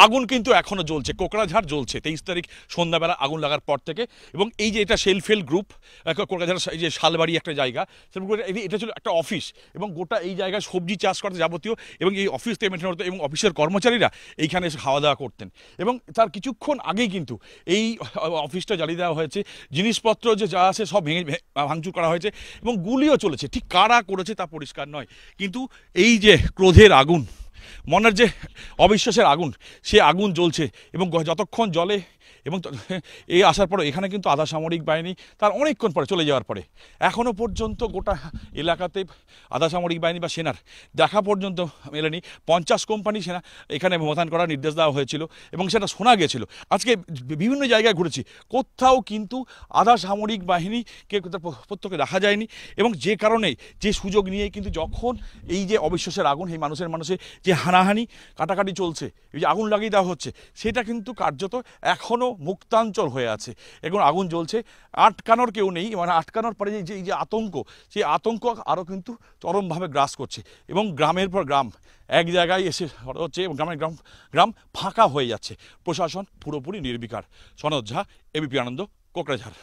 আগুন কিন্তু এখনও জ্বলছে, কোকড়াঝাড় জ্বলছে 23 তারিখ সন্ধ্যাবেলা আগুন লাগার পর থেকে। এবং এই যে এটা সেলফ হেল্প গ্রুপ, কোকড়াঝাড় এই যে শালবাড়ি একটা জায়গা, এটা ছিল একটা অফিস, এবং গোটা এই জায়গায় সবজি চাষ করতে যাবতীয়, এবং এই অফিস মেনটেন হতো, এবং অফিসের কর্মচারীরা এইখানে এসে খাওয়া দাওয়া করতেন। এবং তার কিছুক্ষণ আগেই কিন্তু এই অফিসটা জ্বালিয়ে দেওয়া হয়েছে, জিনিসপত্র যে যা আছে সব ভাঙচুর করা হয়েছে, এবং গুলিও চলেছে। ঠিক কারা করেছে তা পরিষ্কার নয়, কিন্তু এই যে ক্রোধের আগুন, মনের যে অবিশ্বাসের আগুন, সে আগুন জ্বলছে। এবং যতক্ষণ জ্বলে, এবং এই আসার পরে এখানে কিন্তু আধা সামরিক বাহিনী তার অনেকক্ষণ পরে চলে যাওয়ার পরে এখনও পর্যন্ত গোটা এলাকাতে আধা সামরিক বাহিনী বা সেনার দেখা পর্যন্ত মেলেনি। 50 কোম্পানি সেনা এখানে মোতায়েন করার নির্দেশ দেওয়া হয়েছিল, এবং সেটা শোনা গেছিল। আজকে বিভিন্ন জায়গায় ঘুরেছি, কোথাও কিন্তু আধা সামরিক বাহিনীকে প্রত্যেকে দেখা যায়নি। এবং যে কারণে যে সুযোগ নিয়ে কিন্তু যখন এই যে অবিশ্বাসের আগুন, এই মানুষের যে হানাহানি কাটাকাটি চলছে, এই যে আগুন লাগিয়ে দেওয়া হচ্ছে, সেটা কিন্তু কার্যত এখনও মুক্তাঞ্চল হয়ে আছে। এখন আগুন জ্বলছে, আটকানোর কেউ নেই। মানে আটকানোর পরে এই যে আতঙ্ক, সেই আতঙ্ক আরও কিন্তু চরমভাবে গ্রাস করছে, এবং গ্রামের পর গ্রাম এক জায়গায় এসে হচ্ছে, এবং গ্রাম ফাঁকা হয়ে যাচ্ছে। প্রশাসন পুরোপুরি নির্বিকার। সনদ ঝা, এবিপি আনন্দ, কোকড়াঝাড়।